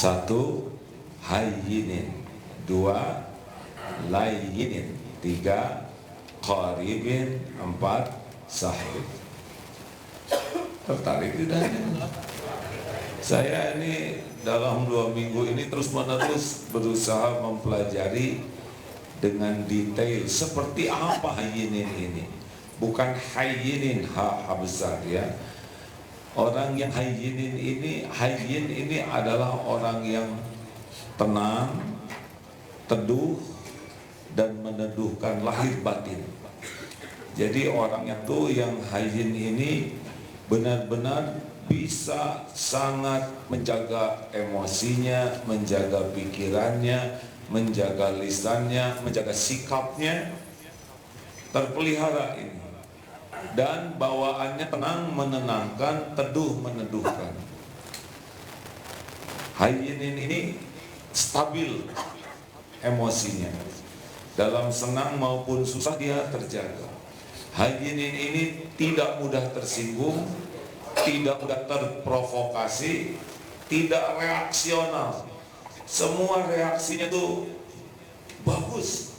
Satu, hayyinin. Dua, layyinin. Tiga, qaribin. Empat, sahib. Tertarik tidak? Saya ini dalam 2 minggu ini terus-menerus berusaha mempelajari dengan detail seperti apa hayyinin ini. Bukan hayyinin ha besar ya. Orang yang hayyinin ini, hayyin ini adalah orang yang tenang, teduh, dan meneduhkan lahir batin. Jadi orang itu yang hayyin ini benar-benar bisa sangat menjaga emosinya, menjaga pikirannya, menjaga lisannya, menjaga sikapnya, terpelihara ini. Dan bawaannya tenang, menenangkan, teduh, meneduhkan. Hayyinin ini stabil emosinya. Dalam senang maupun susah dia terjaga. Hayyinin ini tidak mudah tersinggung, tidak mudah terprovokasi, tidak reaksional. Semua reaksinya tuh bagus.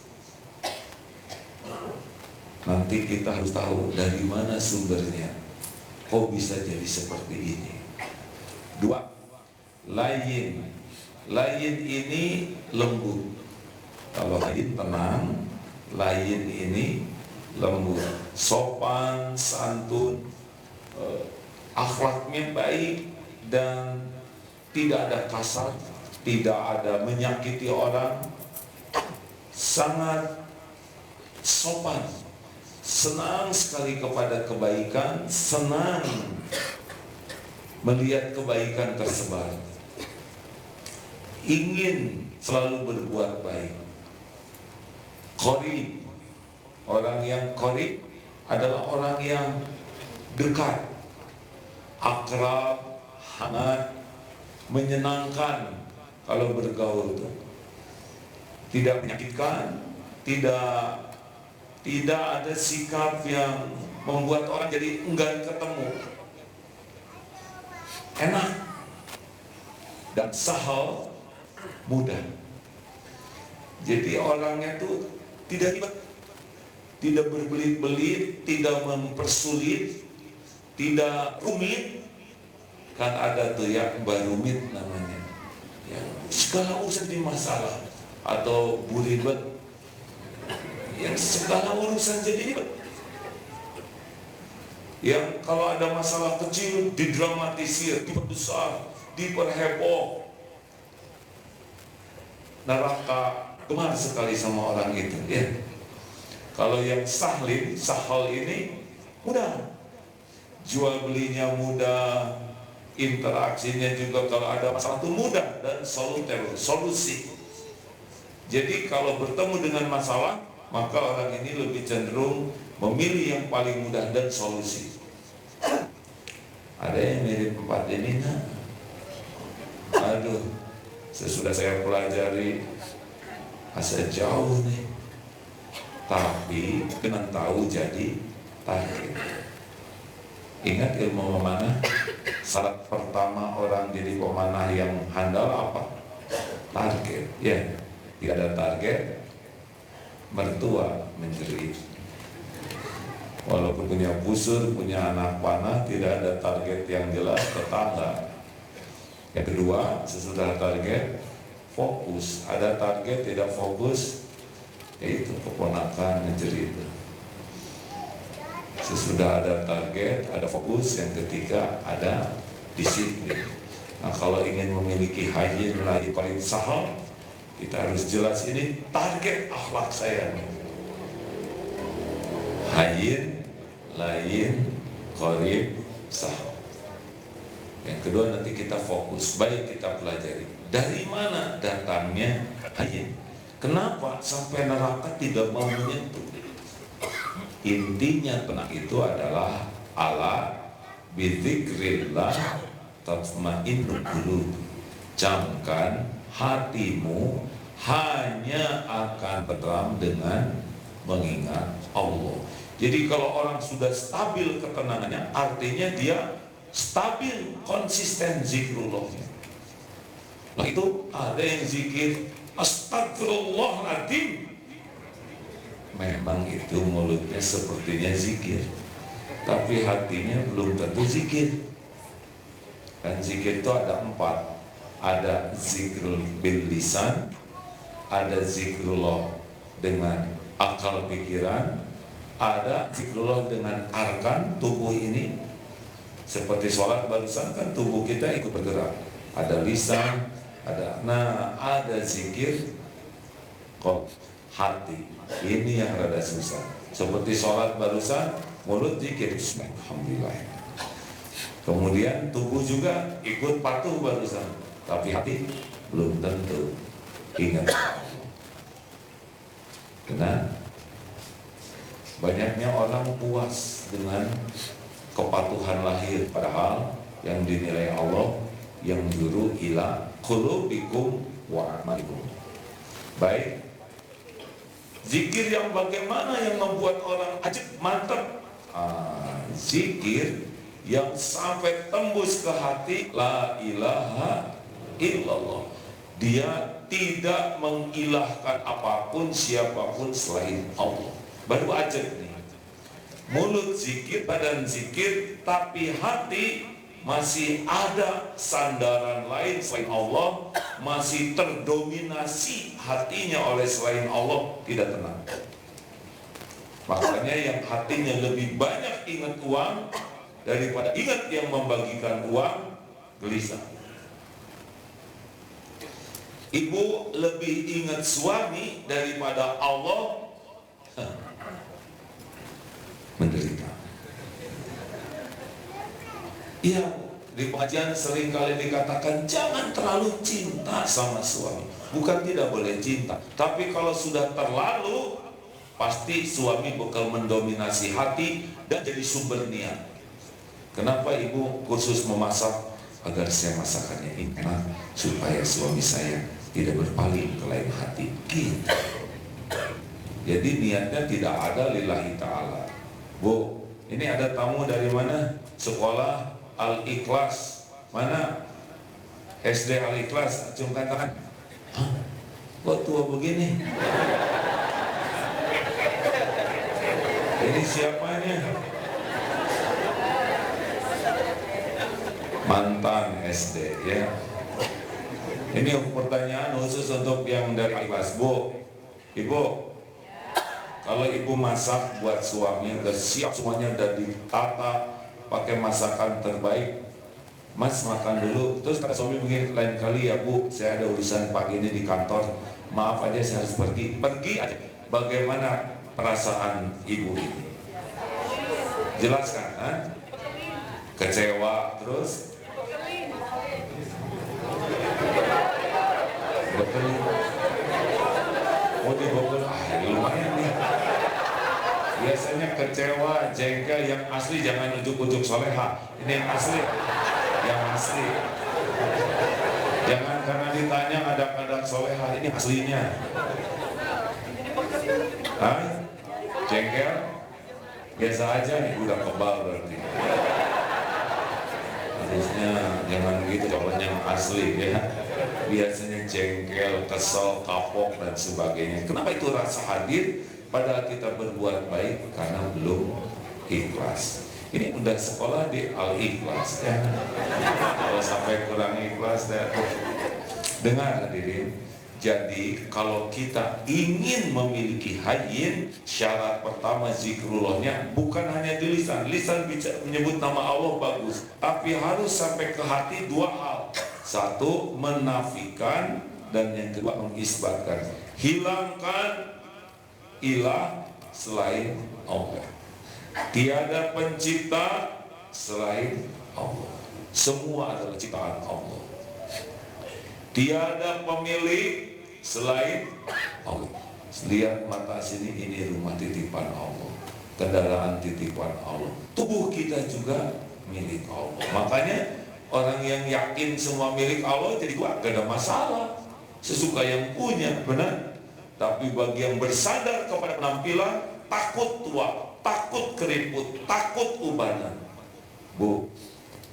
Nanti kita harus tahu dari mana sumbernya. Kok bisa jadi seperti ini? Dua, layyin. Layyin ini lembut. Kalau hayyin tenang, layyin ini lembut, sopan, santun, akhlaknya baik, dan tidak ada kasar, tidak ada menyakiti orang, sangat sopan, senang sekali kepada kebaikan, senang melihat kebaikan tersebar, ingin selalu berbuat baik. Qarib, orang yang qarib adalah orang yang dekat, akrab, hangat, menyenangkan kalau bergaul itu. Tidak menyakitkan, tidak ada sikap yang membuat orang jadi enggan ketemu. Enak dan sahal, mudah. Jadi orangnya itu tidak ribet, tidak berbelit-belit, tidak mempersulit, tidak rumit. Kan ada tuh yang barumit namanya, yang segala urusan di masalah, atau buribet, yang segala urusan jadi ribet. Yang kalau ada masalah kecil didramatisir, diperbesar, diperheboh. Neraka gemar sekali sama orang itu ya. Kalau yang sahal ini mudah, jual belinya mudah, interaksinya juga kalau ada masalah itu mudah dan solusi. Jadi kalau bertemu dengan masalah, maka orang ini lebih cenderung memilih yang paling mudah dan solusi. Ada yang mirip 4 ini, nah. Aduh, sesudah saya pelajari asa jauh nih, tapi dengan tahu jadi target. Ingat ilmu memanah, syarat pertama orang jadi pemanah yang handal apa? Target. Ya, tidak ada target, mertua menjerit. Walaupun punya busur, punya anak panah, tidak ada target yang jelas, tetangga. Yang kedua, sesudah target, fokus. Ada target, tidak fokus, yaitu keponakan menjerit. Sesudah ada target, ada fokus. Yang ketiga, ada disiplin. Nah, kalau ingin memiliki hayyin, layyin, qarib, sahal, kita harus jelas ini target akhlak saya. Hayyin, layyin, qarib, sahal. Yang kedua nanti kita fokus, baik kita pelajari dari mana datangnya hayyin. Kenapa sampai neraka tidak mau menyentuh? Intinya tenang itu adalah ala bidzikrillah tatma'innul qulub. Camkan hatimu hanya akan tenang dengan mengingat Allah. Jadi kalau orang sudah stabil ketenangannya, artinya dia stabil, konsisten zikrullahnya. Nah itu ada yang zikir astagfirullahaladzim, memang itu mulutnya sepertinya zikir, tapi hatinya belum tentu zikir. Dan zikir itu ada 4, ada zikrul bil lisan, ada zikrullah dengan akal pikiran, ada zikrullah dengan arkan tubuh ini. Seperti sholat barusan kan tubuh kita ikut bergerak, ada lisan, ada zikir kok hati. Ini yang rada susah. Seperti sholat barusan, mulut zikir alhamdulillah, kemudian tubuh juga ikut patuh barusan, tapi hati belum tentu ingat. Karena banyaknya orang puas dengan kepatuhan lahir, padahal yang dinilai Allah yang juru ila qulubikum wa amalikum. Baik, zikir yang bagaimana yang membuat orang ajib mantap? Zikir yang sampai tembus ke hati, la ilaha illallah. Dia tidak mengilahkan apapun siapapun selain Allah. Baru ajib nih. Mulut zikir, badan zikir, tapi hati masih ada sandaran lain selain Allah, masih terdominasi hatinya oleh selain Allah, tidak tenang. Makanya yang hatinya lebih banyak ingat uang daripada ingat yang membagikan uang, gelisah. Ibu lebih ingat suami daripada Allah, menderita. Iya, di pengajian sering kali dikatakan jangan terlalu cinta sama suami. Bukan tidak boleh cinta, tapi kalau sudah terlalu, pasti suami bakal mendominasi hati dan jadi sumber niat. Kenapa ibu khusus memasak? Agar saya masakannya enak, supaya suami saya tidak berpaling ke lain hati. Gitu. Jadi niatnya tidak ada lillahi ta'ala. Bu, ini ada tamu dari mana? Sekolah Al-Ikhlas. Mana? SD Al-Ikhlas. Acungkan tangan. Hah? Kok tua begini? Ini siapanya? Mantan SD ya. Ini pertanyaan khusus untuk yang dari Al-Ikhlas. Bu, ibu, kalau ibu masak buat suami, udah siap semuanya, udah ditata pakai masakan terbaik, Mas makan dulu. Terus kata suami begini, lain kali ya Bu, saya ada urusan pagi ini di kantor, maaf aja saya harus pergi. Pergi aja. Bagaimana perasaan ibu ini? Jelaskan, ha? Kecewa, terus? Betul. Oh dibobol, lumayan nih. Biasanya kecewa, jengkel, yang asli jangan ujuk-ujuk soleha. Ini yang asli, yang asli. Jangan karena ditanya ada soleha, ini aslinya. Hah? Jengkel? Biasa aja nih, udah kebal berarti. Harusnya jangan gitu, kalau yang asli ya. Biasanya jengkel, kesel, kapok dan sebagainya. Kenapa itu rasa hadir? Padahal kita berbuat baik karena belum ikhlas. Ini udah sekolah di Al-Ikhlas ya. Kalau sampai kurang ikhlas ya. Dengar hadirin. Jadi kalau kita ingin memiliki hayyin, syarat pertama zikrullahnya bukan hanya di lisan. Lisan menyebut nama Allah bagus, tapi harus sampai ke hati 2 hal. 1, menafikan, dan yang kedua mengisbatkan. Hilangkan ilah selain Allah. Tiada pencipta selain Allah. Semua adalah ciptaan Allah. Tiada pemilik selain Allah. Lihat mata sini, ini rumah titipan Allah, kendaraan titipan Allah, tubuh kita juga milik Allah. Makanya orang yang yakin semua milik Allah jadi gak ada masalah, sesuka yang punya, benar. Tapi bagi yang bersandar kepada penampilan, takut tua, takut keriput, takut ubanan. Bu,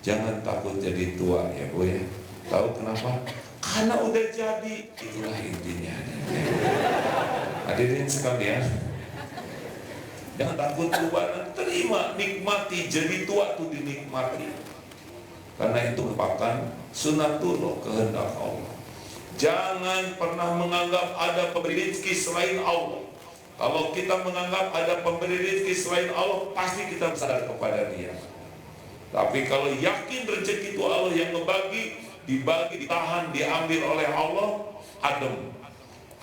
jangan takut jadi tua ya Bu ya. Tahu kenapa? karena udah jadi. Itulah intinya. Hadirin sekalian, jangan takut tua, terima, nikmati. Jadi tua tuh dinikmati, karena itu merupakan sunatullah, kehendak Allah. Jangan pernah menganggap ada pemberi rezeki selain Allah. Kalau kita menganggap ada pemberi rezeki selain Allah, pasti kita sadar kepada Dia. Tapi kalau yakin rezeki itu Allah yang membagi, dibagi, ditahan, diambil oleh Allah, adem.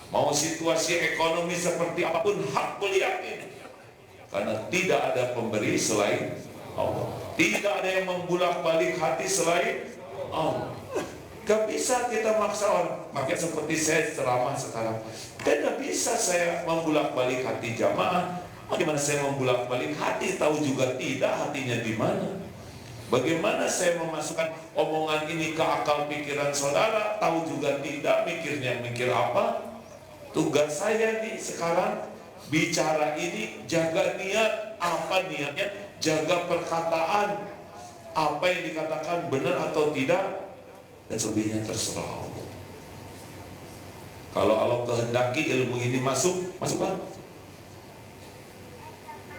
Mau situasi ekonomi seperti apapun, hakul yakin. Karena tidak ada pemberi selain Allah. Tidak ada yang membulak-balik hati selain Allah. Gak bisa kita maksa orang. Makanya seperti saya ceramah sekarang, tidak bisa saya membulak-balik hati jamaah. Bagaimana saya membulak-balik hati? Tahu juga tidak hatinya di mana. Bagaimana saya memasukkan omongan ini ke akal pikiran saudara? Tahu juga tidak, mikirnya mikir apa? Tugas saya nih sekarang bicara ini, jaga niat. Apa niatnya? Jaga perkataan. Apa yang dikatakan benar atau tidak? Dan selebihnya terserah Allah. Kalau Allah kehendaki ilmu ini masuklah.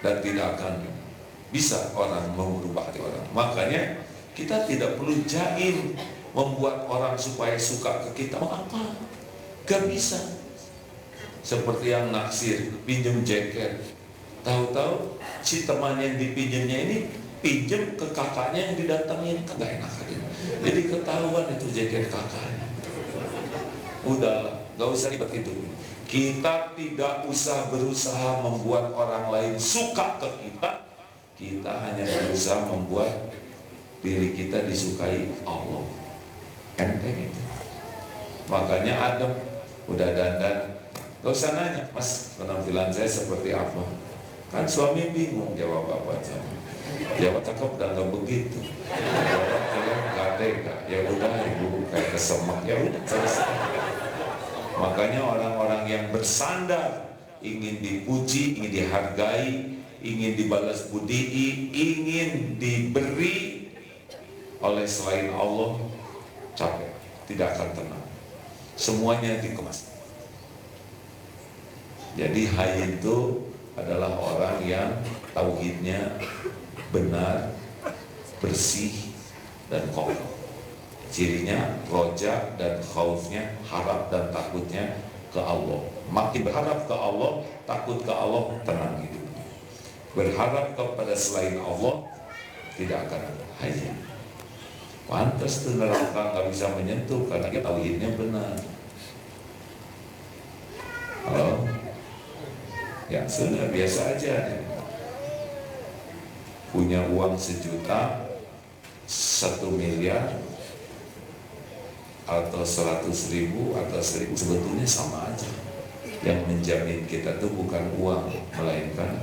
Dan tidak akan bisa orang merubah hati orang. Makanya kita tidak perlu jaim membuat orang supaya suka ke kita. Mau apa? Gak bisa. Seperti yang naksir, pinjam jaket. Tahu-tahu si teman yang dipinjamnya ini pinjam ke kakaknya yang didatangin. Gak enak aja. Jadi ketahuan itu jaket kakaknya. Udahlah, gak usah ribet itu. Kita tidak usah berusaha membuat orang lain suka ke kita. Kita hanya berusaha membuat diri kita disukai Allah. Enteng itu. Makanya Adam udah dandan, gak usah nanya, Mas penampilan saya seperti apa. Kan suami bingung jawab apa aja. Jawab cakep dan gak begitu. Jawab kalian gak tega. Ya udah ibu kayak kesemak. Ya udah selesai. Makanya orang-orang yang bersandar, ingin dipuji, ingin dihargai, ingin dibalas budi, ingin diberi oleh selain Allah, capek, tidak akan tenang. Semuanya dikemas. Jadi hai itu adalah orang yang tauhidnya benar, bersih, dan kokoh. Cirinya roja dan khaufnya, harap dan takutnya ke Allah. Makin berharap ke Allah, takut ke Allah, tenang hidupnya. Berharap kepada selain Allah, tidak akan ada hayat. Pantas tuh neraka nggak bisa menyentuh karena tauhidnya benar. Halo? Ya sudah, biasa aja. Punya uang 1 juta, 1 miliar, atau 100.000 atau 1.000, sebetulnya sama aja. Yang menjamin kita tuh bukan uang, melainkan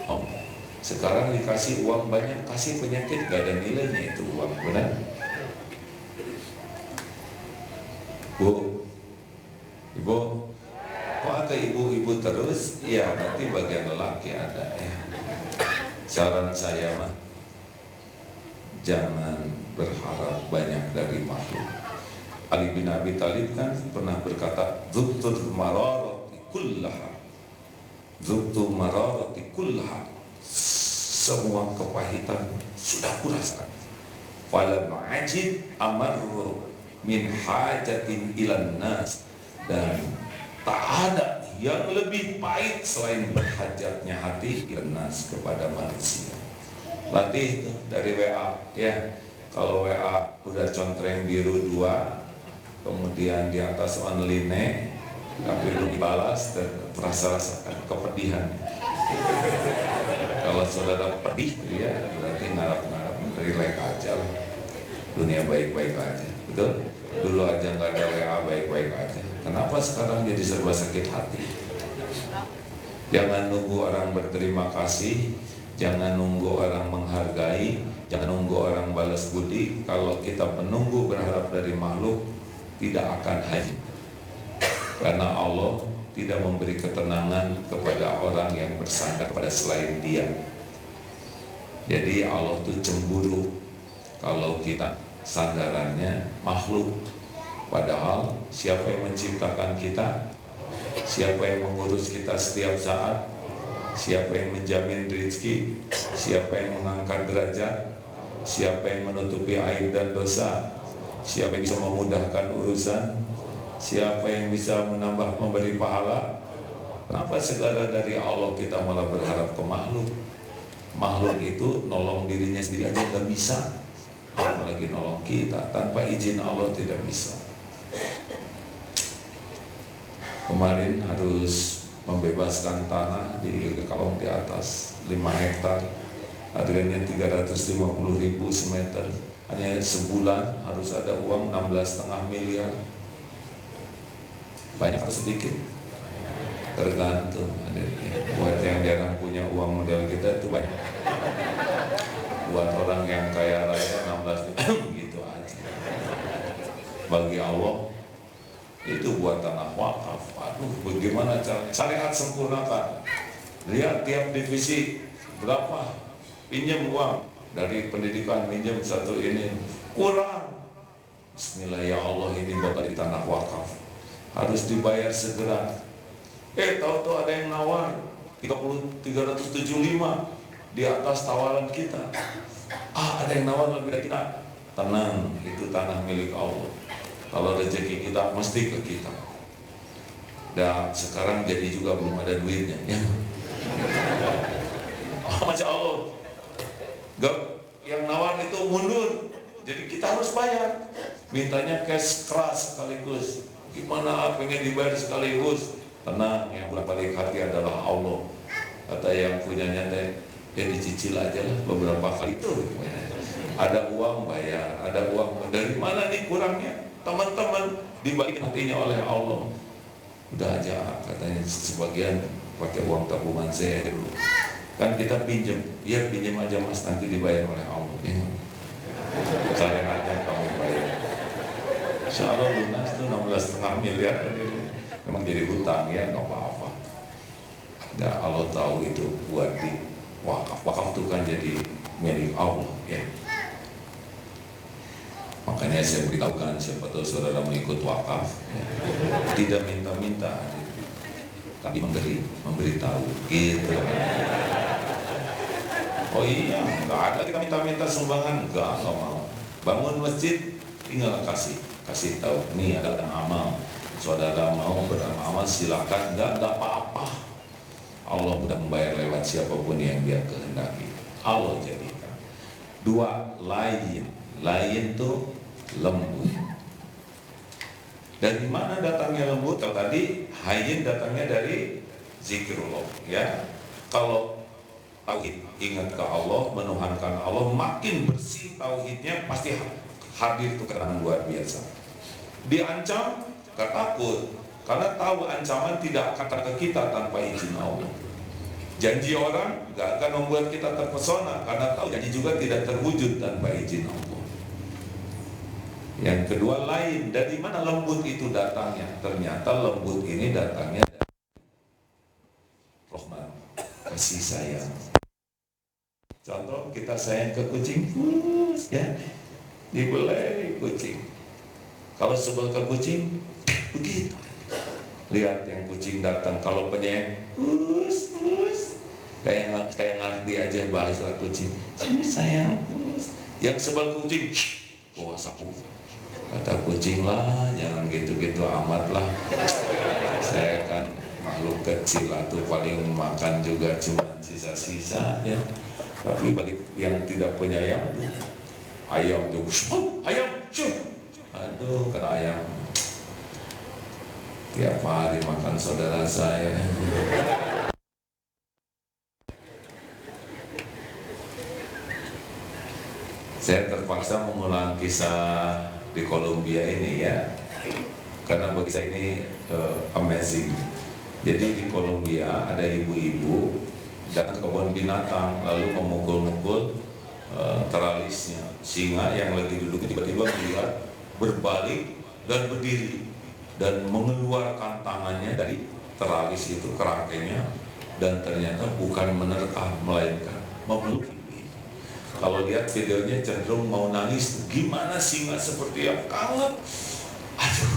Allah. Sekarang dikasih uang banyak, kasih penyakit, gak ada nilainya itu uang, benar? Bu, ibu, kok ada ibu-ibu terus? Ya nanti bagian lelaki ada ya. Saran saya mah, jangan berharap banyak dari makhluk. Ali bin Abi Thalib kan pernah berkata, Dzuktul mararati kullaha. Dzuktul mararati kullaha. Semua kepahitan sudah kurasakan. Falam ajid amarru min hajatin ilan nas. Dan tak ada yang lebih pahit selain berhajatnya hati ilan nas, kepada manusia. Latih itu dari WA ya. Kalau WA udah contreng biru 2, kemudian di atas online, tapi belum dibalas, dan rasakan kepedihan. Kalau saudara pedih, ya berarti ngarap-ngarap, relax aja lah. Dunia baik-baik aja, betul? Dulu aja nggak ada WA baik-baik aja. Kenapa sekarang jadi serba sakit hati? Jangan nunggu orang berterima kasih, jangan nunggu orang menghargai, jangan nunggu orang balas budi. Kalau kita menunggu berharap dari makhluk, tidak akan haji. Karena Allah tidak memberi ketenangan kepada orang yang bersandar kepada selain Dia. Jadi Allah itu cemburu kalau kita sandarannya makhluk. Padahal siapa yang menciptakan kita, siapa yang mengurus kita setiap saat, siapa yang menjamin rezeki, siapa yang mengangkat derajat, siapa yang menutupi aib dan dosa, siapa yang bisa memudahkan urusan, siapa yang bisa menambah memberi pahala. Kenapa segala dari Allah kita malah berharap ke makhluk? Makhluk itu nolong dirinya sendiri aja nggak bisa, apalagi nolong kita. Tanpa izin Allah tidak bisa. Kemarin harus membebaskan tanah di Kalong di atas 5 hektar, harganya 350.000 semeter. Hanya sebulan harus ada uang 16,5 miliar. Banyak atau sedikit? Tergantung. Buat yang jarang punya uang model kita itu banyak. Buat orang yang kaya raya 16 gitu aja. Bagi Allah itu buat tanah wakaf. Aduh, bagaimana caranya? Syariat sempurnakan. Lihat tiap divisi berapa pinjam uang dari pendidikan, pinjam satu ini kurang. Bismillah, ya Allah, ini bapak di tanah wakaf harus dibayar segera. Tahu-tahu ada yang nawar 375 di atas tawaran kita. Ada yang nawar lebih dari kita. Tenang, itu tanah milik Allah. Kalau rezeki kita mesti ke kita. Dan sekarang jadi juga belum ada duitnya ya. Masya Allah, yang nawar itu mundur, jadi kita harus bayar. Mintanya cash keras sekaligus. Gimana pengen dibayar sekaligus? Tenang, yang berbalik hati adalah Allah. Kata yang punyanya ya dicicil aja lah beberapa kali itu. Ada uang bayar, ada uang. Dari mana nih kurangnya? Teman-teman, dibalikin hatinya oleh Allah. Udah aja, katanya sebagian pakai uang tabungan saya dulu. Kan kita pinjam, ya pinjam aja mas, nanti dibayar oleh Allah. Ya. Saya aja kamu bayar. Insya Allah lunas tuh 16,5 miliar. Memang jadi hutang ya, nggak apa-apa. Dan Allah tahu itu buat di wakaf. Wakaf itu kan jadi milik Allah ya. Makanya saya beritahukan, siapa tahu saudara mengikut wakaf ya. Tidak minta-minta, tapi memberitahu gitu. Oh iya, nggak ada kita minta-minta sumbangan, nggak mau. Bangun masjid tinggal kasih tahu, nih ada amal. Saudara mau beramal silakan, enggak apa-apa. Allah sudah membayar lewat siapapun yang dia kehendaki. Allah jadikan. 2, lain tuh lembut. Dari mana datangnya lembut? Kalau tadi hayyin datangnya dari zikrullah ya. Kalau tauhid, ingat ke Allah, menuhankan Allah, makin bersih tauhidnya, pasti hadir tuh keterangan luar biasa. Diancam gak takut, karena tahu ancaman tidak akan datang ke kita tanpa izin Allah. Janji orang gak akan membuat kita terpesona, karena tahu janji juga tidak terwujud tanpa izin Allah. Yang kedua lain, dari mana lembut itu datangnya? Ternyata lembut ini datangnya dari rahmat, kasih sayang. Contoh, kita sayang ke kucing, ya, dibelai kucing. Kalau sebel ke kucing, begitu. Lihat yang kucing datang, kalau penyayang, kayak ngerti aja bahasa kucing. Sini sayang, yang sebel kucing, bawa sapu. Kata kucing lah, jangan gitu-gitu amat lah. Saya kan makhluk kecil atau paling makan juga cuma sisa-sisa ya. Tapi bagi yang tidak penyayang, ayam tuh, ayam, aduh, kena ayam. Tiap hari makan saudara saya. Saya terpaksa mengulang kisah di Kolombia ini ya, karena bagi saya ini amazing. Jadi di Kolombia ada ibu-ibu datang ke kebun binatang lalu memukul-mukul teralisnya singa yang lagi duduk, tiba-tiba melihat berbalik dan berdiri dan mengeluarkan tangannya dari teralis itu, kerangkainya, dan ternyata bukan menerkam melainkan memeluk. Kalau lihat videonya cenderung mau nangis. Gimana singa seperti yang kangen, aduh,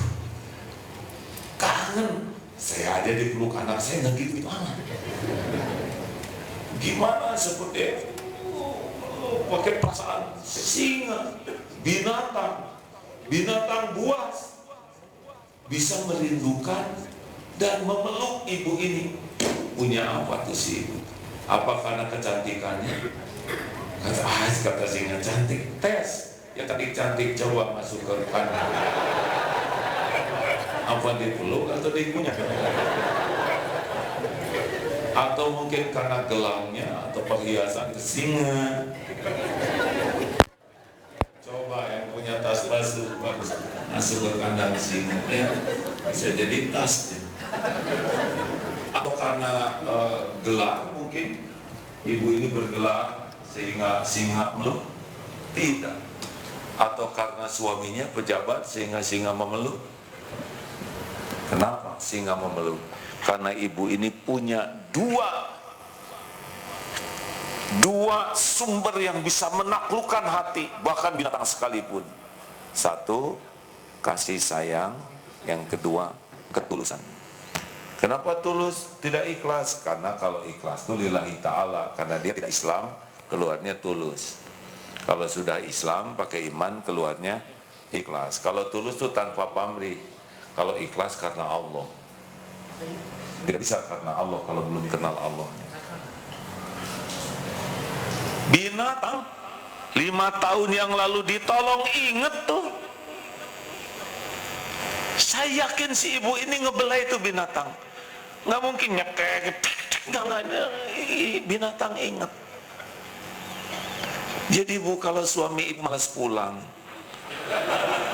kangen. Saya aja dipeluk anak saya nggak gitu amat. Gimana seperti pakai perasaan singa, binatang buas bisa merindukan dan memeluk ibu ini. Punya apa tuh si ibu? Apa karena kecantikannya? Kata singa cantik, tes. Ya tadi cantik, coba masuk ke kanan. Apa dipeluk atau dikunyah? Atau mungkin karena gelangnya atau perhiasan singa. Coba yang punya tas basuh masuk ke kandang singa, ya bisa jadi tas. Atau karena gelar, mungkin ibu ini bergelar sehingga singa meluk? Tidak. Atau karena suaminya pejabat sehingga singa memeluk? Kenapa singa memeluk? Karena ibu ini punya dua sumber yang bisa menaklukkan hati bahkan binatang sekalipun. Satu, kasih sayang. Yang kedua, ketulusan. Kenapa tulus? Tidak ikhlas. Karena kalau ikhlas itu lillahi ta'ala. Karena dia tidak Islam, keluarnya tulus. Kalau sudah Islam pakai iman, keluarnya ikhlas. Kalau tulus itu tanpa pamrih. Kalau ikhlas karena Allah. Tidak bisa karena Allah kalau belum kenal Allah. Binatang 5 tahun yang lalu ditolong, inget tuh. Saya yakin si ibu ini ngebelai itu binatang. Nggak mungkin nyekek, nggak ada. Binatang inget. Jadi bu, kalau suami ibu malas pulang,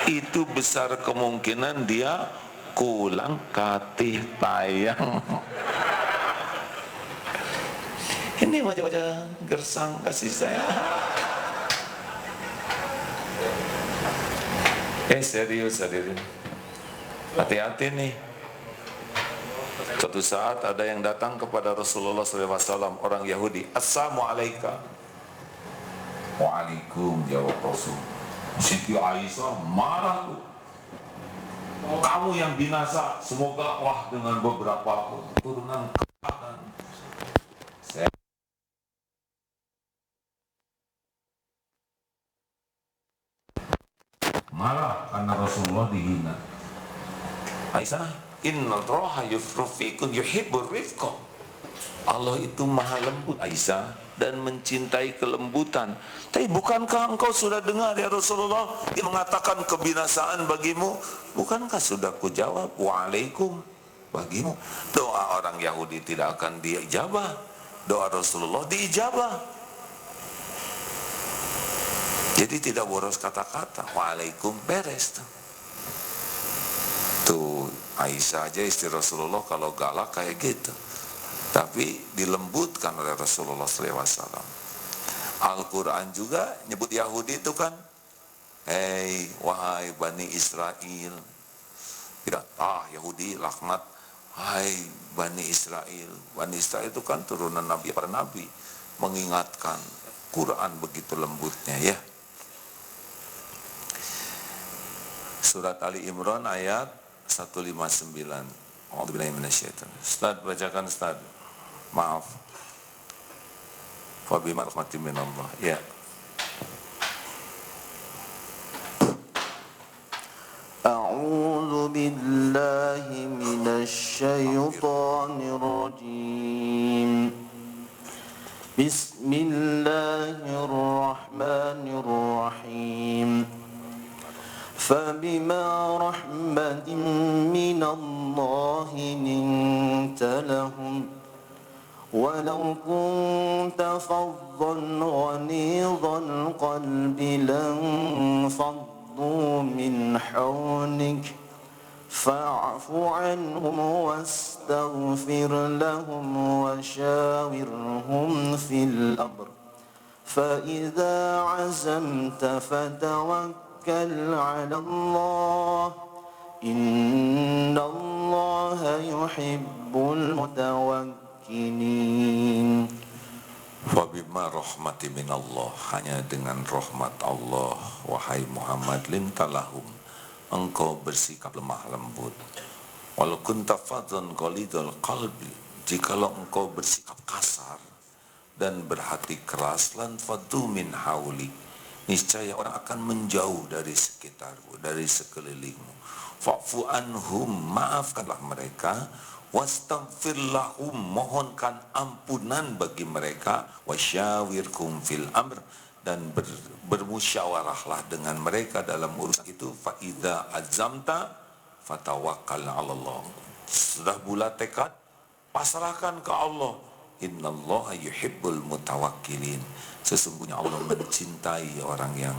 itu besar kemungkinan dia kulang katih tayang. Ini wajah-wajah gersang kasih saya. Serius hadirin. Hati-hati nih. Suatu saat ada yang datang kepada Rasulullah SAW, orang Yahudi. Assalamualaikum. Waalaikum, jawab Rasul. Siti Aisyah marah tuh. Kamu yang binasa, semoga wah dengan beberapa turunan kekuatan. Marah karena Rasulullah dihina. Aisyah, inna roha yufrufikun yuhibbur rifqa. Allah itu maha lembut Aisyah dan mencintai kelembutan. Tapi bukankah engkau sudah dengar ya Rasulullah yang mengatakan kebinasaan bagimu? Bukankah sudah kujawab waalaikum bagimu? Doa orang Yahudi tidak akan diijabah, doa Rasulullah diijabah. Jadi tidak boros kata-kata, waalaikum beres tuh. Tuh Aisyah aja istri Rasulullah kalau galak kayak gitu, tapi dilembutkan oleh Rasulullah SAW. Al-Quran juga nyebut Yahudi itu kan, hei wahai Bani Israel. Tidak, Yahudi laknat, hai Bani Israel. Bani Israel itu kan turunan Nabi, para Nabi. Mengingatkan, Quran begitu lembutnya ya. Surat Ali Imran ayat 159. A'udzubillahi minasyaitonir rajim. Ustaz, bacakan Ustaz. Maaf. Fa bima rahmatin minallah. Ya. A'udzu billahi minasyaitonir rajim. Bismillahirrahmanirrahim. فبما رحمة من الله لنت لهم ولو كنت فظا غليظ القلب لانفضوا من حولك فاعف عنهم واستغفر لهم وشاورهم في الأمر فإذا عزمت فتوكل على الله إن الله يحب المتوكلين. Fabima rahmati minallah, hanya dengan rahmat Allah wahai Muhammad lintalahum, engkau bersikap lemah lembut. Walau kunta fadhan ghalidhal qalbi, jikalau engkau bersikap kasar dan berhati keras, lan faddu min hauli, niscaya orang akan menjauh dari sekitarmu, dari sekelilingmu. Fa'fu anhum, maafkanlah mereka, wastaghfir lahum, mohonkan ampunan bagi mereka, wasyawirkum fil amr, dan bermusyawarahlah dengan mereka dalam urusan itu. Fa idza azamta fatawakkal 'ala Allah. Sudah bulat tekad, pasrahkan ke Allah. Innallaha yuhibbul mutawakkilin. Sesungguhnya Allah mencintai orang yang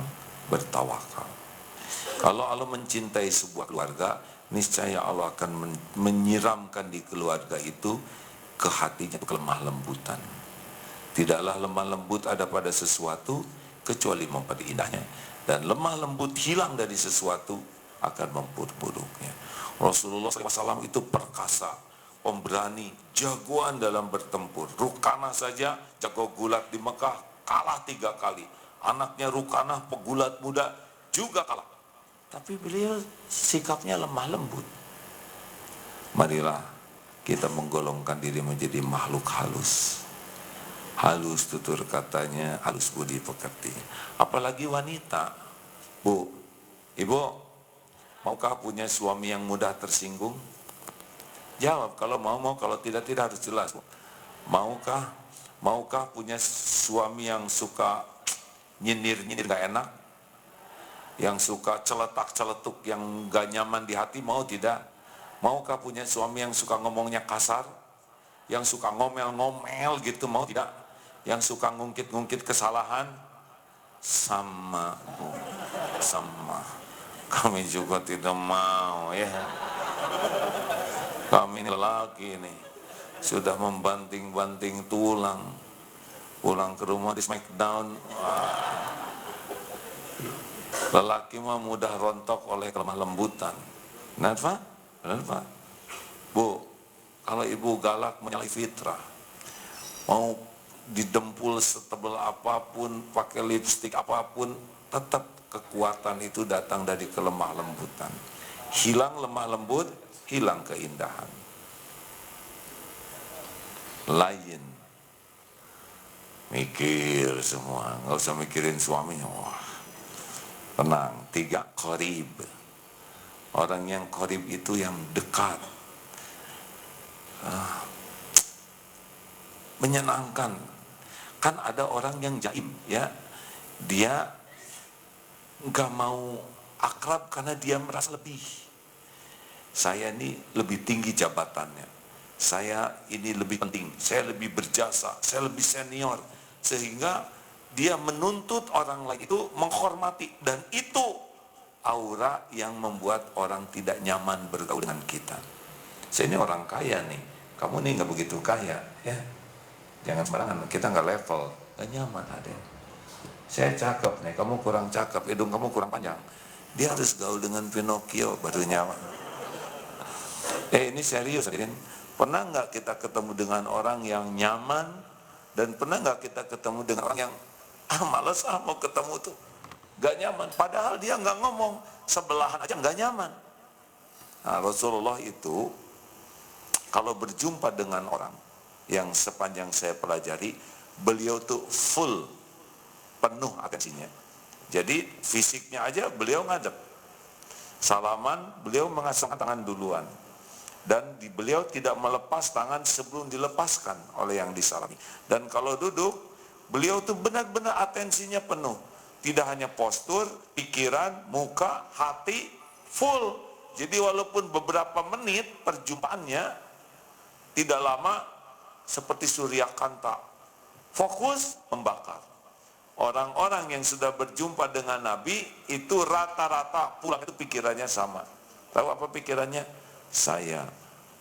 bertawakal. Kalau Allah mencintai sebuah keluarga, niscaya Allah akan menyiramkan di keluarga itu ke hatinya kelemah lembutan. Tidaklah lemah lembut ada pada sesuatu kecuali memperindahnya, dan lemah lembut hilang dari sesuatu akan memperburuknya. Rasulullah SAW itu perkasa, pemberani, jagoan dalam bertempur. Rukanah saja, jago gulat di Mekah, kalah 3 kali. Anaknya Rukanah, pegulat muda, juga kalah. Tapi beliau sikapnya lemah lembut. Marilah kita menggolongkan diri menjadi makhluk halus. Halus tutur katanya, halus budi pekerti. Apalagi wanita. Bu, ibu, maukah punya suami yang mudah tersinggung? Jawab, kalau mau, kalau tidak harus jelas. Maukah punya suami yang suka nyindir gak enak? Yang suka celetak-celetuk yang gak nyaman di hati, mau tidak? Maukah punya suami yang suka ngomongnya kasar? Yang suka ngomel-ngomel gitu, mau tidak? Yang suka ngungkit-ngungkit kesalahan? Sama. Kami juga tidak mau ya. Kami ini lelaki nih, sudah membanting-banting tulang, pulang ke rumah di smackdown. Lelaki mah mudah rontok oleh kelemah lembutan. Benar Pak? Bu, kalau ibu galak menyalahi fitrah, mau didempul setebal apapun, pakai lipstik apapun, tetap kekuatan itu datang dari kelemah lembutan. Hilang lemah lembut, hilang keindahan. Lain, mikir semua, nggak usah mikirin suaminya. Wah, tenang. 3, qorib. Orang yang qorib itu yang dekat, menyenangkan. Kan ada orang yang jaim ya, dia nggak mau akrab karena dia merasa lebih. Saya ini lebih tinggi jabatannya, saya ini lebih penting, saya lebih berjasa, saya lebih senior, sehingga dia menuntut orang lain itu menghormati, dan itu aura yang membuat orang tidak nyaman bergaul dengan kita. Saya ini orang kaya nih, kamu nih nggak begitu kaya ya, jangan sembarangan, kita nggak level, nggak nyaman ada. Saya cakep nih, kamu kurang cakep, hidung kamu kurang panjang, dia harus gaul dengan Pinocchio baru nyaman. Ini serius, hadirin. Pernah nggak kita ketemu dengan orang yang nyaman, dan pernah nggak kita ketemu dengan orang yang males mau ketemu tuh, gak nyaman, padahal dia nggak ngomong, sebelahan aja nggak nyaman. Nah, Rasulullah itu kalau berjumpa dengan orang yang sepanjang saya pelajari, beliau tuh full, penuh atensinya. Jadi fisiknya aja beliau ngadep, salaman beliau mengasahkan tangan duluan, dan beliau tidak melepas tangan sebelum dilepaskan oleh yang disalami. Dan kalau duduk, beliau tuh benar-benar atensinya penuh. Tidak hanya postur, pikiran, muka, hati, full. Jadi walaupun beberapa menit perjumpaannya tidak lama, seperti Surya Kanta, fokus membakar. Orang-orang yang sudah berjumpa dengan Nabi itu rata-rata pulang itu pikirannya sama. Tahu apa pikirannya? Saya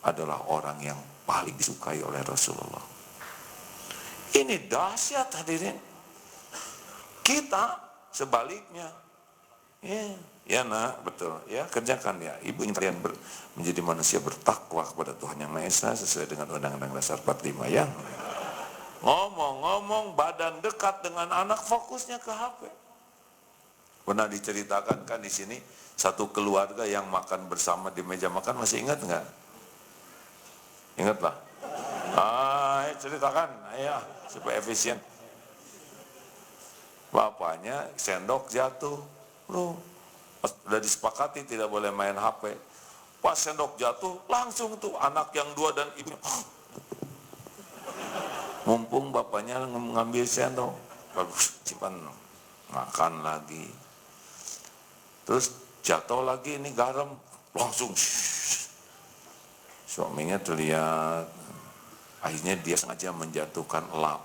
adalah orang yang paling disukai oleh Rasulullah. Ini dahsyat, hadirin. Kita sebaliknya. Ya nak, betul. Ya, kerjakan ya. Ibu ingin kalian menjadi manusia bertakwa kepada Tuhan Yang Maha Esa sesuai dengan Undang-Undang Dasar 45 ya. Ngomong-ngomong, badan dekat dengan anak, fokusnya ke HP. Pernah diceritakan kan di sini, satu keluarga yang makan bersama di meja makan, masih ingat nggak? Ingatlah. Ceritakan, ayo supaya efisien. Bapaknya sendok jatuh, bro. Udah disepakati tidak boleh main HP. Pas sendok jatuh, langsung tuh anak yang dua dan ibunya. Mumpung bapaknya ngambil sendok, cipan makan lagi. Terus jatuh lagi ini garam, langsung. Suaminya terlihat, akhirnya dia sengaja menjatuhkan lap.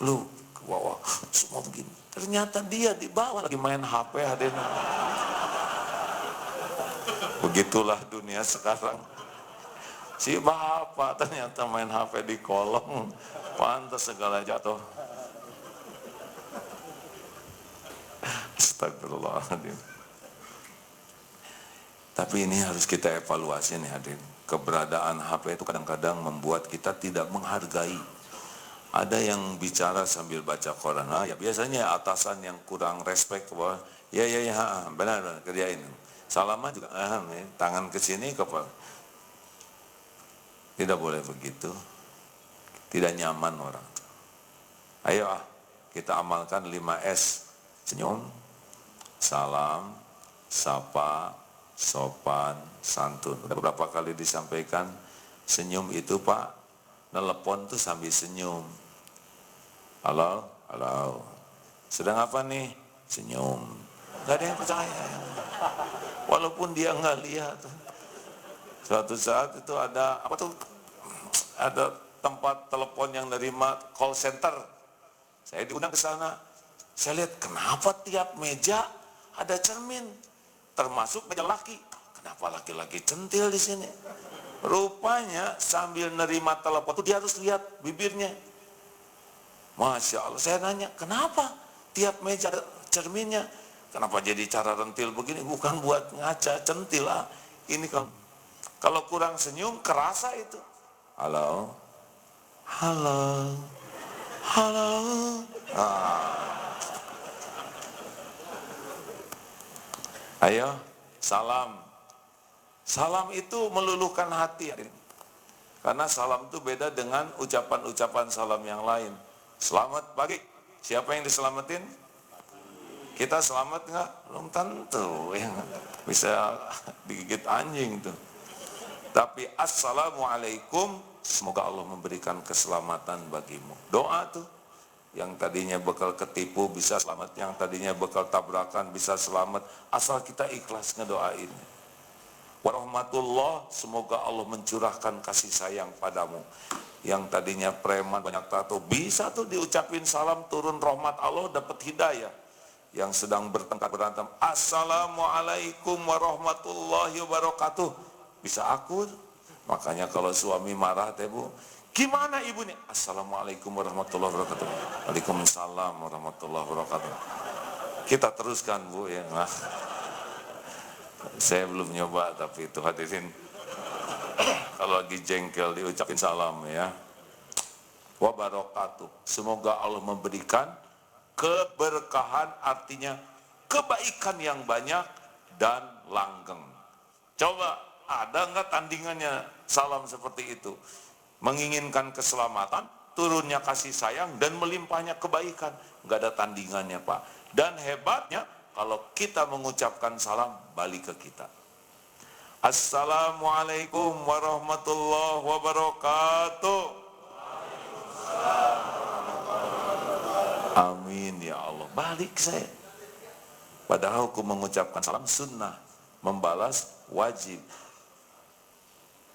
Lu ke bawah, semua begini. Ternyata dia di bawah lagi main HP hadirin. Begitulah dunia sekarang. Si bapak ternyata main HP di kolong, pantas segala jatuh. Astagfirullahaladzim. Tapi ini harus kita evaluasi nih hadirin. Keberadaan HP itu kadang-kadang membuat kita tidak menghargai. Ada yang bicara sambil baca koran. Ya biasanya atasan yang kurang respect bahwa ya benar kerjain. Salaman juga tangan ke sini kepala. Tidak boleh begitu. Tidak nyaman orang. Ayo kita amalkan 5S. Senyum, salam, sapa, sopan, santun. Beberapa kali disampaikan, senyum itu Pak, nelepon tuh sambil senyum. Halo, halo. Sedang apa nih? Senyum. Gak ada yang percaya. Walaupun dia nggak lihat. Suatu saat itu ada ada tempat telepon yang nerima call center. Saya diundang ke sana. Saya lihat kenapa tiap meja ada cermin, termasuk meja laki. Kenapa laki-laki centil di sini? Rupanya sambil nerima telepon itu dia harus lihat bibirnya. Masya Allah, saya nanya, kenapa tiap meja ada cerminnya? Kenapa jadi cara rentil begini? Bukan buat ngaca, centil lah. Ini kalau kurang senyum, kerasa itu. Halo, halo, halo. Ayo, salam. Salam itu meluluhkan hati. Karena salam itu beda dengan ucapan-ucapan salam yang lain. Selamat pagi. Siapa yang diselamatin? Kita selamat nggak? Belum tentu. Ya. Bisa digigit anjing tuh. Tapi assalamualaikum, semoga Allah memberikan keselamatan bagimu. Doa tuh. Yang tadinya bekal ketipu bisa selamat, yang tadinya bekal tabrakan bisa selamat, asal kita ikhlas ngedoain. Warahmatullah, semoga Allah mencurahkan kasih sayang padamu. Yang tadinya preman banyak tato, bisa tuh diucapin salam, turun rahmat Allah, dapat hidayah. Yang sedang bertengkar berantem, assalamualaikum warahmatullahi wabarakatuh, bisa akur. Makanya kalau suami marah teh bu, gimana ibu nih? Assalamualaikum warahmatullahi wabarakatuh. Waalaikumsalam warahmatullahi wabarakatuh. Kita teruskan bu ya. Nah, saya belum nyoba tapi itu hadirin. Kalau lagi jengkel diucapin salam ya. Wabarakatuh. Semoga Allah memberikan keberkahan, artinya kebaikan yang banyak dan langgeng. Coba ada nggak tandingannya salam seperti itu? Menginginkan keselamatan, turunnya kasih sayang, dan melimpahnya kebaikan. Nggak ada tandingannya Pak. Dan hebatnya, kalau kita mengucapkan salam, balik ke kita. Assalamualaikum warahmatullahi wabarakatuh. Amin ya Allah. Balik saya. Padahal hukum mengucapkan salam sunnah, membalas wajib.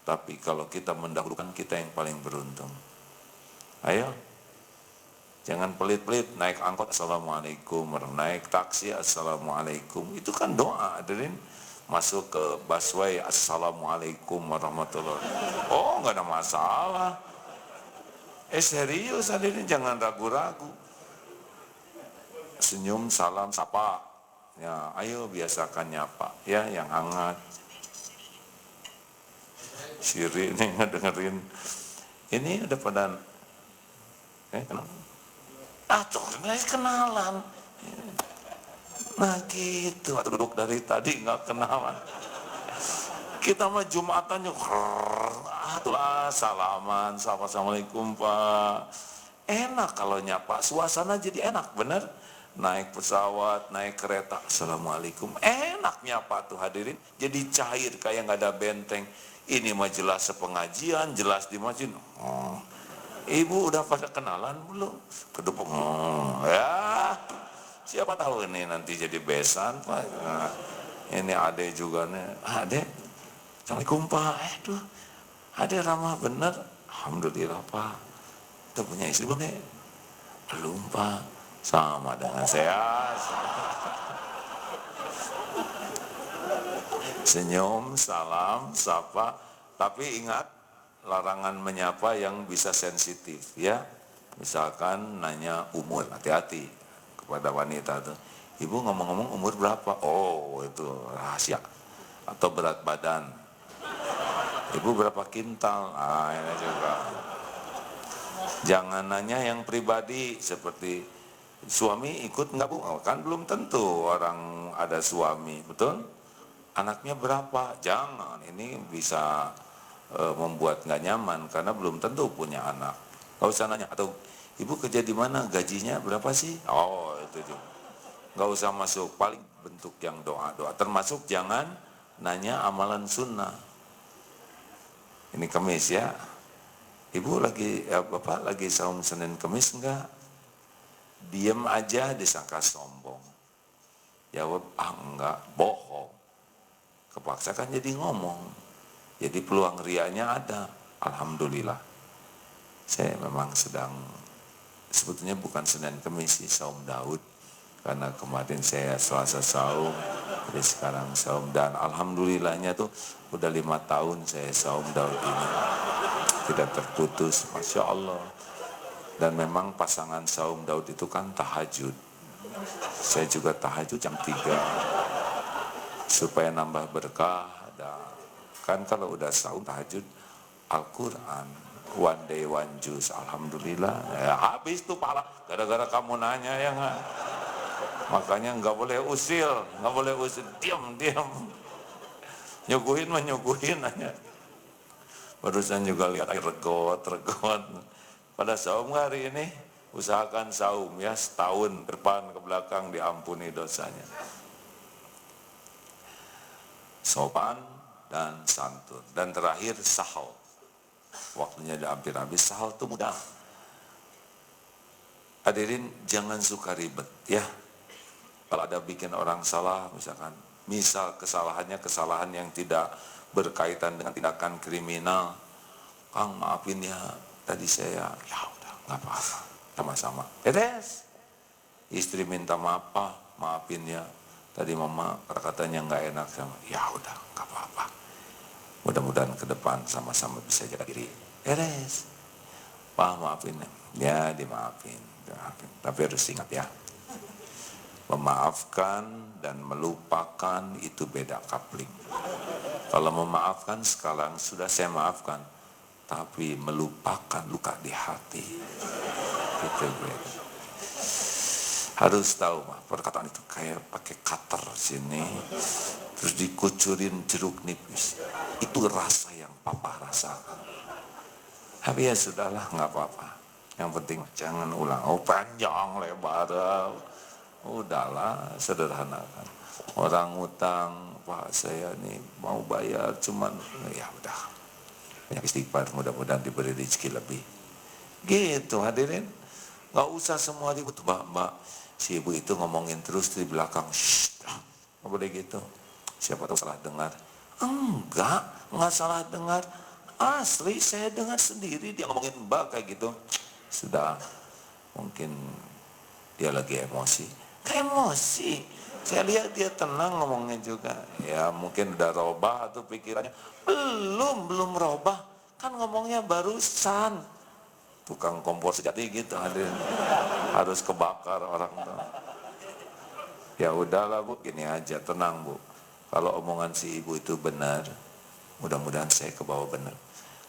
Tapi kalau kita mendahulukan, kita yang paling beruntung. Ayo, jangan pelit-pelit, naik angkot assalamualaikum, naik taksi assalamualaikum, itu kan doa, hadirin. Masuk ke busway assalamualaikum warahmatullahi wabarakatuh. Oh, nggak ada masalah. Serius hadirin, jangan ragu-ragu. Senyum, salam, sapa. Ya, ayo biasakan nyapa, ya, yang hangat. Siri ini ngedengerin, ini udah pada kenalan. Nah gitu, duduk dari tadi nggak kenalan. Kita mah Jumatan yuk, Itulah salaman, assalamualaikum Pak. Enak kalau nyapa, suasana jadi enak, bener? Naik pesawat, naik kereta, assalamualaikum. Enak nyapa tuh hadirin, jadi cair kayak nggak ada benteng. Ini mah jelas sepengajian, jelas di masjid. Oh. Ibu udah pada kenalan belum? Kedupung. Ya, siapa tahu ini nanti jadi besan Pak. Nah, ini ade juga nih. Ade, assalamualaikum Pak. Aduh, ade ramah bener. Alhamdulillah Pak. Kita punya istri belum nih? Belum Pak. Sama dengan saya. Senyum, salam, sapa. Tapi ingat, larangan menyapa yang bisa sensitif ya. Misalkan nanya umur, hati-hati kepada wanita tuh. Ibu ngomong-ngomong umur berapa? Oh, itu rahasia. Atau berat badan. Ibu berapa kintal? Ah, ini juga. Jangan nanya yang pribadi seperti suami ikut nggak Bu? Oh, kan belum tentu orang ada suami, betul? Anaknya berapa? Jangan, ini bisa membuat nggak nyaman karena belum tentu punya anak. Nggak usah nanya. Atau ibu kerja di mana? Gajinya berapa sih? Oh, itu juga. Nggak usah masuk. Paling bentuk yang doa-doa. Termasuk jangan nanya amalan sunnah. Ini Kamis ya. Ibu lagi Bapak lagi saum Senin Kamis enggak? Diam aja disangka sombong. Jawab enggak, bohong. Kepaksa kan jadi ngomong. Jadi peluang riaknya ada. Alhamdulillah. Saya memang sedang sebetulnya bukan Senin Kamis sih, saum Daud. Karena kemarin saya Selasa saum, jadi sekarang saum. Dan alhamdulillahnya tuh udah 5 tahun saya saum Daud ini. Tidak terputus, Masya Allah. Dan memang pasangan saum Daud itu kan tahajud. Saya juga tahajud jam 3. Supaya nambah berkah. Kan kalau udah saum tahajud Al-Quran. One day one juice. Alhamdulillah. Ya, habis tuh pala. Gara-gara kamu nanya ya nggak. Makanya nggak boleh usil. Nggak boleh usil. Diam. Nyuguhin menyuguhin aja. Barusan juga lihat air regot. Pada saum hari ini, usahakan saum ya, setahun depan ke belakang diampuni dosanya. Sopan dan santun. Dan terakhir sahal. Waktunya udah hampir habis. Sahal itu mudah. Hadirin jangan suka ribet ya. Kalau ada bikin orang salah, misal kesalahannya kesalahan yang tidak berkaitan dengan tindakan kriminal. Kang maafin ya, tadi saya, ya udah nggak apa-apa, sama-sama. Beres. Istri minta maafin ya, tadi mama katanya nggak enak sama, ya udah nggak apa-apa. Mudah-mudahan ke depan sama-sama bisa jaga diri. Beres. Pak maafin ya, dimaafin. Tapi harus ingat ya, memaafkan dan melupakan itu beda kapling. Kalau memaafkan sekarang sudah saya maafkan, tapi melupakan luka di hati itu beda. Harus tahu perkataan itu kayak pakai cutter sini terus dikucurin jeruk nipis, itu rasa yang papa rasakan. Tapi ya sudahlah, nggak apa-apa, yang penting jangan ulang. Oh panjang lebar, udahlah sederhanakan. Orang utang, Pak saya nih mau bayar cuman ya udah, banyak istighfar, mudah-mudahan diberi rezeki lebih. Gitu hadirin, nggak usah semua ribut. Mbak, si ibu itu ngomongin terus di belakang, nggak boleh gitu. Siapa tahu salah dengar. Nggak salah dengar. Asli saya dengar sendiri dia ngomongin mbak kayak gitu. Sudah, mungkin dia lagi emosi. Emosi. Saya lihat dia tenang ngomongnya juga. Ya mungkin udah robah atau pikirannya. Belum robah. Kan ngomongnya barusan. Tukang kompor sejati gitu hadirin. Harus kebakar orang tuh. Ya udahlah Bu, gini aja, tenang Bu. Kalau omongan si ibu itu benar, mudah-mudahan saya kebawa benar.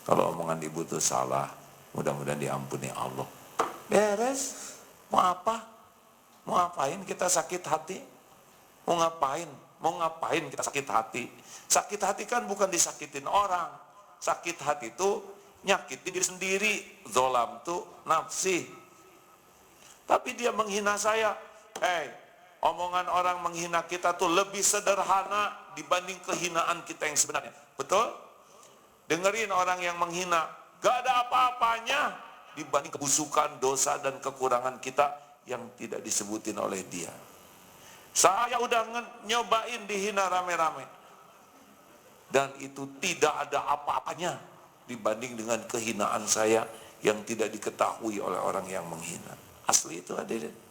Kalau omongan ibu itu salah, mudah-mudahan diampuni Allah. Beres. Mau apa? Mau ngapain kita sakit hati? Mau ngapain kita sakit hati? Sakit hati kan bukan disakitin orang. sakit hati itu nyakitin diri sendiri. Zolam tuh nafsi. Tapi dia menghina saya. Omongan orang menghina kita tuh lebih sederhana dibanding kehinaan kita yang sebenarnya. Betul? Dengerin orang yang menghina, gak ada apa-apanya dibanding kebusukan, dosa, dan kekurangan kita yang tidak disebutin oleh dia. Saya udah nyobain dihina rame-rame, dan itu tidak ada apa-apanya dibanding dengan kehinaan saya yang tidak diketahui oleh orang yang menghina. Asli itu hadirin.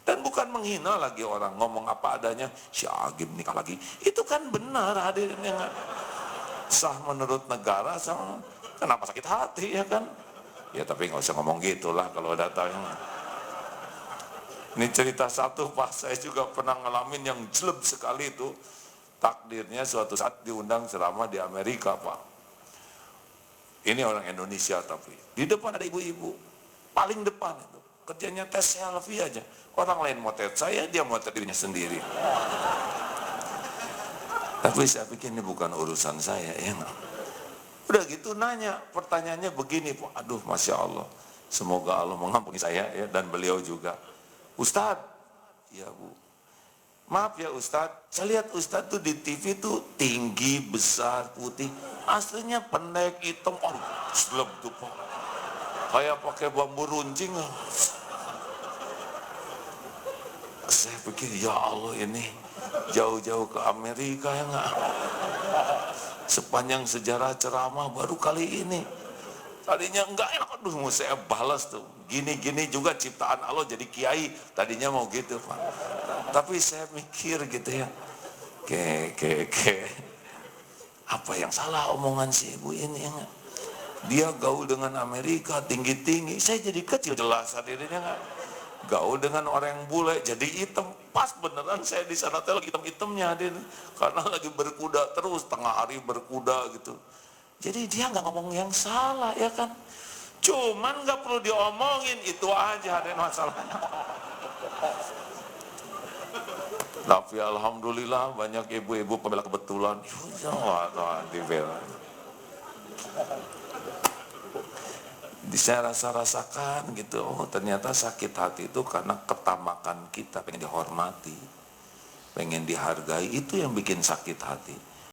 Dan bukan menghina lagi orang, ngomong apa adanya, si Agim nikah lagi. Itu kan benar hadirin, ya nggak? Sah menurut negara, sah. Kenapa sakit hati, ya kan? Ya tapi nggak usah ngomong gitulah kalau datang. Ini cerita satu, Pak, saya juga pernah ngalamin yang jelek sekali itu. Takdirnya suatu saat diundang ceramah di Amerika, Pak. Ini orang Indonesia tapi. Di depan ada ibu-ibu, paling depan itu. Kerjanya tes selfie aja. Orang lain motret saya, dia motret dirinya sendiri. Tapi saya pikir ini bukan urusan saya, ya nggak? Udah gitu nanya, pertanyaannya begini, Pak. Aduh, Masya Allah. Semoga Allah mengampuni saya ya, dan beliau juga. Ustadz, ya Bu. Maaf ya Ustadz, saya lihat Ustadz tuh di TV tuh tinggi, besar, putih. Aslinya pendek, hitam, seleb tuh Pak. Kayak pakai bambu runcing. Saya pikir, ya Allah ini jauh-jauh ke Amerika ya nggak? Sepanjang sejarah ceramah baru kali ini. Tadinya enggak enak, aduh mau saya balas tuh. Gini-gini juga ciptaan Allah jadi kiai. Tadinya mau gitu Pak. Tapi saya mikir gitu ya. Apa yang salah omongan si ibu ini ya nggak? Dia gaul dengan Amerika tinggi-tinggi. Saya jadi kecil jelas hadirinnya nggak? Gaul dengan orang yang bule jadi hitam. Pas beneran saya di sana tuh lagi hitam-hitamnya hadirin. Karena lagi berkuda terus tengah hari berkuda gitu. Jadi dia nggak ngomong yang salah ya kan. Cuman nggak perlu diomongin, itu aja hadirin masalahnya. Tapi alhamdulillah banyak ibu-ibu pembela kebetulan. Dibela. Saya rasakan gitu, ternyata sakit hati itu karena ketamakan kita, pengen dihormati, pengen dihargai, itu yang bikin sakit hati.